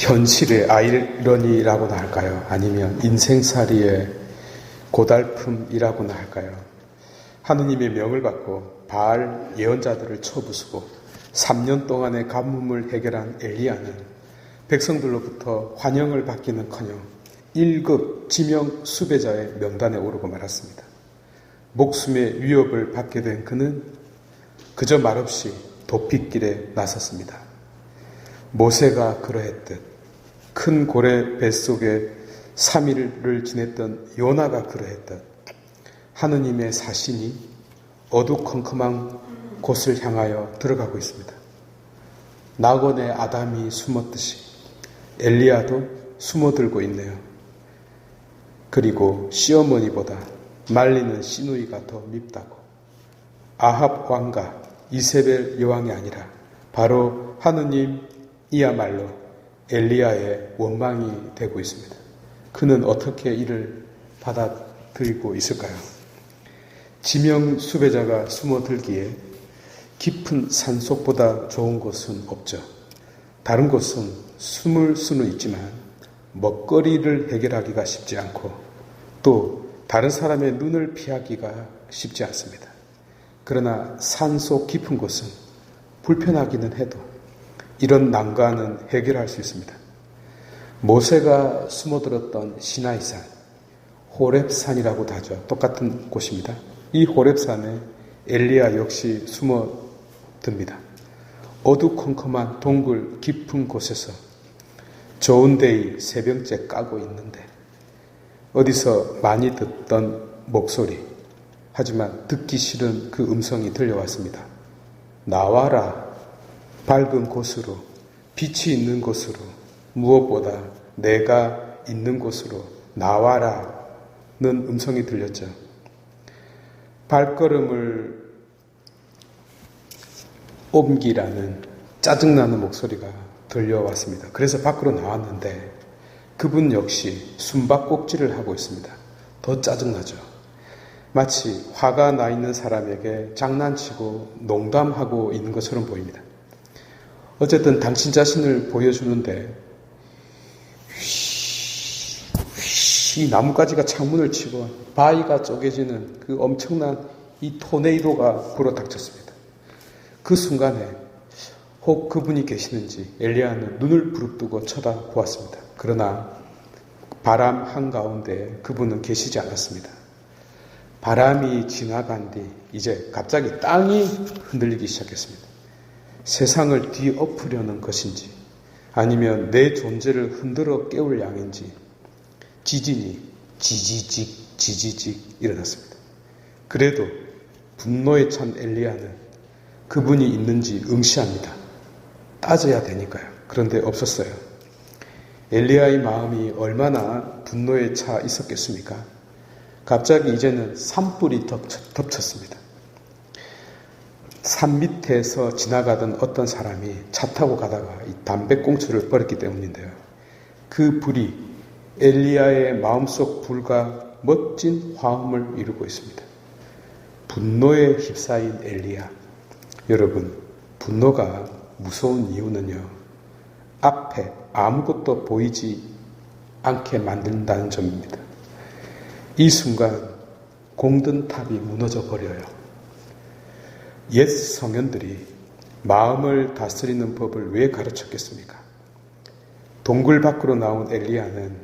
현실의 아이러니라고나 할까요? 아니면 인생살이의 고달픔이라고나 할까요? 하느님의 명을 받고 바알 예언자들을 쳐부수고 3년 동안의 가뭄을 해결한 엘리야는 백성들로부터 환영을 받기는커녕 1급 지명 수배자의 명단에 오르고 말았습니다. 목숨의 위협을 받게 된 그는 그저 말없이 도피길에 나섰습니다. 모세가 그러했듯, 큰 고래 뱃속에 3일을 지냈던 요나가 그러했듯, 하느님의 사신이 어두컴컴한 곳을 향하여 들어가고 있습니다. 낙원의 아담이 숨었듯이 엘리야도 숨어들고 있네요. 그리고 시어머니보다 말리는 시누이가 더 밉다고. 아합 왕과 이세벨 여왕이 아니라 바로 하느님이야말로 엘리야의 원망이 되고 있습니다. 그는 어떻게 이를 받아들이고 있을까요? 지명 수배자가 숨어들기에 깊은 산속보다 좋은 곳은 없죠. 다른 곳은 숨을 수는 있지만 먹거리를 해결하기가 쉽지 않고 또 다른 사람의 눈을 피하기가 쉽지 않습니다. 그러나 산속 깊은 곳은 불편하기는 해도 이런 난관은 해결할 수 있습니다. 모세가 숨어들었던 시나이산, 호렙산이라고도 하죠. 똑같은 곳입니다. 이 호렙산에 엘리야 역시 숨어듭니다. 어두컴컴한 동굴 깊은 곳에서 좋은 데이 새벽째 까고 있는데 어디서 많이 듣던 목소리, 하지만 듣기 싫은 그 음성이 들려왔습니다. 나와라, 밝은 곳으로, 빛이 있는 곳으로, 무엇보다 내가 있는 곳으로 나와라는 음성이 들렸죠. 발걸음을 옮기라는 짜증나는 목소리가 들려왔습니다. 그래서 밖으로 나왔는데 그분 역시 숨바꼭질을 하고 있습니다. 더 짜증나죠. 마치 화가 나 있는 사람에게 장난치고 농담하고 있는 것처럼 보입니다. 어쨌든 당신 자신을 보여주는데 이 나뭇가지가 창문을 치고 바위가 쪼개지는 그 엄청난 이 토네이도가 불어닥쳤습니다. 그 순간에 혹 그분이 계시는지 엘리야는 눈을 부릅뜨고 쳐다보았습니다. 그러나 바람 한가운데 그분은 계시지 않았습니다. 바람이 지나간 뒤 이제 갑자기 땅이 흔들리기 시작했습니다. 세상을 뒤엎으려는 것인지 아니면 내 존재를 흔들어 깨울 양인지 지진이 지지직 일어났습니다. 그래도 분노에 찬 엘리야는 그분이 있는지 응시합니다. 따져야 되니까요. 그런데 없었어요. 엘리야의 마음이 얼마나 분노에 차 있었겠습니까? 갑자기 이제는 산불이 덮쳤습니다. 산 밑에서 지나가던 어떤 사람이 차 타고 가다가 이 담배꽁초를 버렸기 때문인데요. 그 불이 엘리야의 마음속 불과 멋진 화음을 이루고 있습니다. 분노에 휩싸인 엘리야. 여러분, 분노가 무서운 이유는요, 앞에 아무것도 보이지 않게 만든다는 점입니다. 이 순간 공든 탑이 무너져 버려요. 옛 성현들이 마음을 다스리는 법을 왜 가르쳤겠습니까? 동굴 밖으로 나온 엘리야는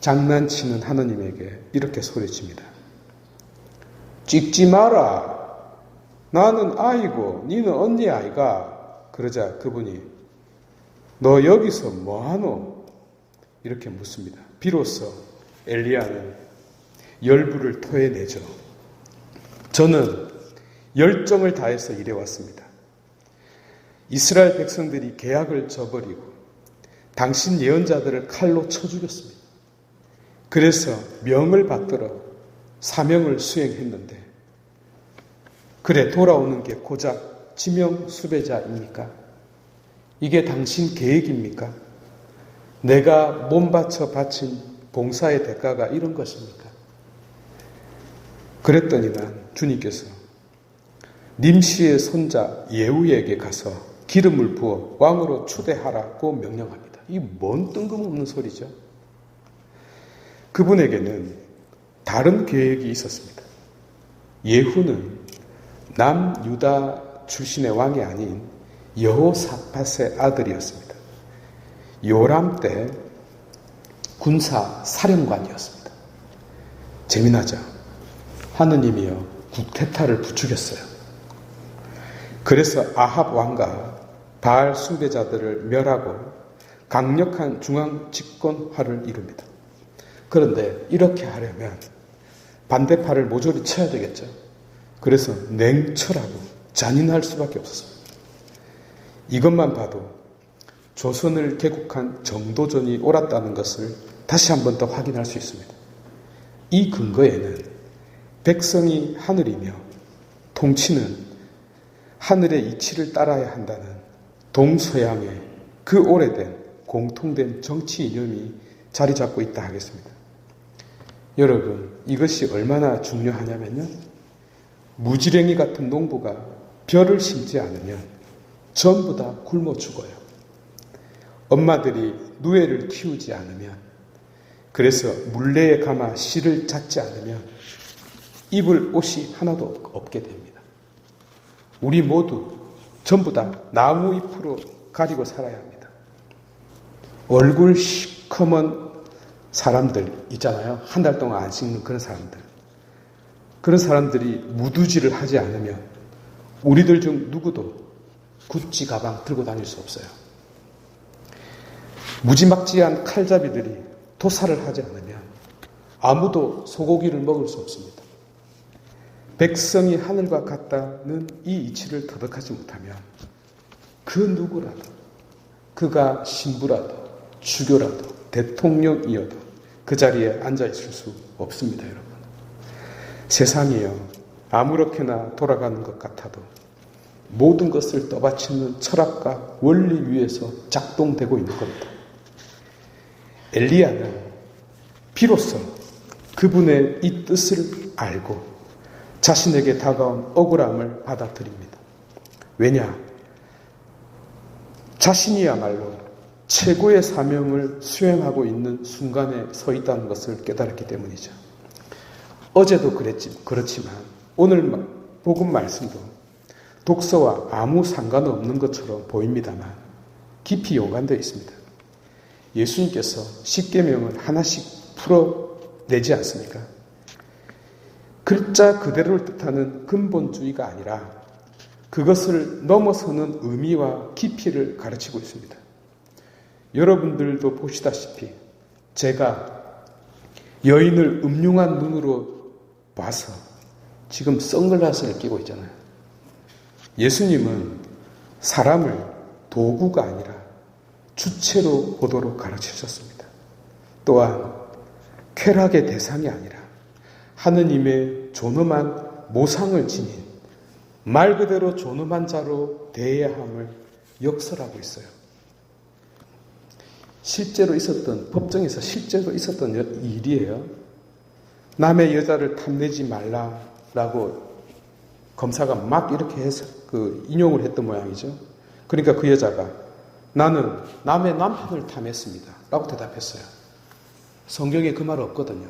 장난치는 하느님에게 이렇게 소리칩니다. 찍지 마라. 나는 아이고 니는 언니 아이가. 그러자 그분이 너 여기서 뭐하노? 이렇게 묻습니다. 비로소 엘리야는 열불을 토해내죠. 저는 열정을 다해서 일해왔습니다. 이스라엘 백성들이 계약을 저버리고 당신 예언자들을 칼로 쳐 죽였습니다. 그래서 명을 받들어 사명을 수행했는데 그래 돌아오는 게 고작 지명 수배자입니까? 이게 당신 계획입니까? 내가 몸 바쳐 바친 봉사의 대가가 이런 것입니까? 그랬더니만 주님께서 님시의 손자 예후에게 가서 기름을 부어 왕으로 추대하라고 명령합니다. 이 뭔 뜬금없는 소리죠? 그분에게는 다른 계획이 있었습니다. 예후는 남유다 출신의 왕이 아닌 여호사밧의 아들이었습니다. 요람 때 군사 사령관이었습니다. 재미나죠? 하느님이요 국태타를 부추겼어요. 그래서 아합 왕과 바알 숭배자들을 멸하고 강력한 중앙 집권화를 이룹니다. 그런데 이렇게 하려면 반대파를 모조리 쳐야 되겠죠. 그래서 냉철하고 잔인할 수밖에 없었습니다. 이것만 봐도 조선을 개국한 정도전이 옳았다는 것을 다시 한 번 더 확인할 수 있습니다. 이 근거에는 백성이 하늘이며 통치는 하늘의 이치를 따라야 한다는 동서양의 그 오래된 공통된 정치 이념이 자리 잡고 있다 하겠습니다. 여러분, 이것이 얼마나 중요하냐면요. 무지랭이 같은 농부가 벼를 심지 않으면 전부 다 굶어 죽어요. 엄마들이 누에를 키우지 않으면, 그래서 물레에 감아 씨를 찾지 않으면 입을 옷이 하나도 없게 됩니다. 우리 모두 전부 다 나무 잎으로 가리고 살아야 합니다. 얼굴 시커먼 사람들 있잖아요. 한 달 동안 안 씻는 그런 사람들. 그런 사람들이 무두질을 하지 않으면 우리들 중 누구도 구찌 가방 들고 다닐 수 없어요. 무지막지한 칼잡이들이 도살을 하지 않으면 아무도 소고기를 먹을 수 없습니다. 백성이 하늘과 같다는 이 이치를 터득하지 못하면 그 누구라도, 그가 신부라도 주교라도 대통령이어도 그 자리에 앉아 있을 수 없습니다, 여러분. 세상이요, 아무렇게나 돌아가는 것 같아도 모든 것을 떠받치는 철학과 원리 위에서 작동되고 있는 겁니다. 엘리야는 비로소 그분의 이 뜻을 알고 자신에게 다가온 억울함을 받아들입니다. 왜냐? 자신이야말로 최고의 사명을 수행하고 있는 순간에 서 있다는 것을 깨달았기 때문이죠. 어제도 그렇지만 오늘 복음 말씀도 독서와 아무 상관없는 것처럼 보입니다만 깊이 연관되어 있습니다. 예수님께서 십계명을 하나씩 풀어내지 않습니까? 글자 그대로를 뜻하는 근본주의가 아니라 그것을 넘어서는 의미와 깊이를 가르치고 있습니다. 여러분들도 보시다시피 제가 여인을 음흉한 눈으로 봐서 지금 선글라스를 끼고 있잖아요. 예수님은 사람을 도구가 아니라 주체로 보도록 가르치셨습니다. 또한 쾌락의 대상이 아니라 하느님의 존엄한 모상을 지닌 말 그대로 존엄한 자로 대해야 함을 역설하고 있어요. 실제로 있었던, 법정에서 실제로 있었던 일이에요. 남의 여자를 탐내지 말라라고 검사가 막 이렇게 해서 인용을 했던 모양이죠. 그러니까 그 여자가 나는 남의 남편을 탐했습니다 라고 대답했어요. 성경에 그 말 없거든요.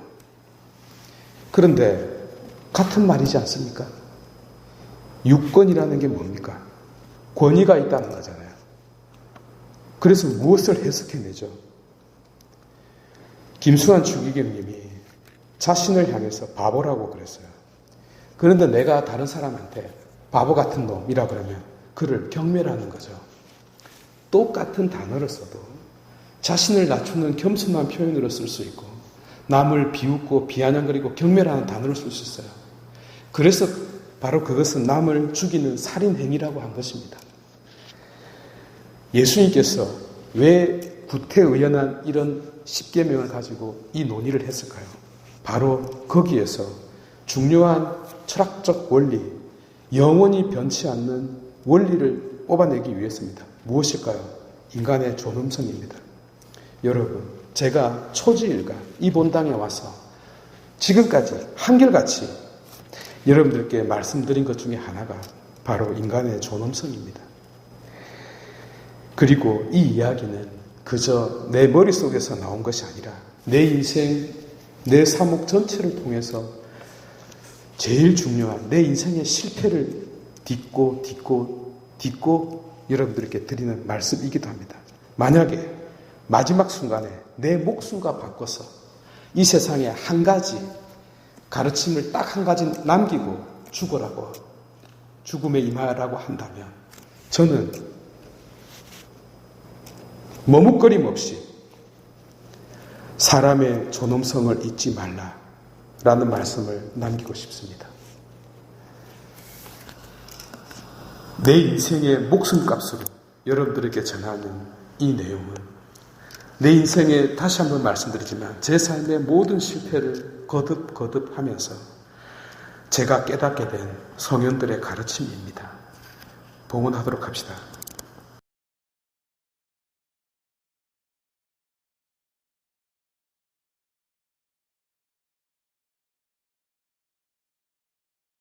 그런데 같은 말이지 않습니까? 유권이라는 게 뭡니까? 권위가 있다는 거잖아요. 그래서 무엇을 해석해내죠? 김수환 추기경님이 자신을 향해서 바보라고 그랬어요. 그런데 내가 다른 사람한테 바보 같은 놈이라 그러면 그를 경멸하는 거죠. 똑같은 단어를 써도 자신을 낮추는 겸손한 표현으로 쓸 수 있고 남을 비웃고 비아냥거리고 경멸하는 단어를 쓸 수 있어요. 그래서 바로 그것은 남을 죽이는 살인행위라고 한 것입니다. 예수님께서 왜 구태의연한 이런 십계명을 가지고 이 논의를 했을까요? 바로 거기에서 중요한 철학적 원리, 영원히 변치 않는 원리를 뽑아내기 위해서입니다. 무엇일까요? 인간의 존엄성입니다. 여러분, 제가 초지일가 이 본당에 와서 지금까지 한결같이 여러분들께 말씀드린 것 중에 하나가 바로 인간의 존엄성입니다. 그리고 이 이야기는 그저 내 머릿속에서 나온 것이 아니라 내 인생, 내 삶목 전체를 통해서 제일 중요한 내 인생의 실패를 딛고 여러분들께 드리는 말씀이기도 합니다. 만약에 마지막 순간에 내 목숨과 바꿔서 이 세상에 한 가지 가르침을 딱 한 가지 남기고 죽으라고, 죽음에 임하라고 한다면 저는 머뭇거림 없이 사람의 존엄성을 잊지 말라라는 말씀을 남기고 싶습니다. 내 인생의 목숨값으로 여러분들에게 전하는 이 내용은 내 인생에 다시 한번 말씀드리지만 제 삶의 모든 실패를 거듭하면서 제가 깨닫게 된 성현들의 가르침입니다. 봉헌하도록 합시다.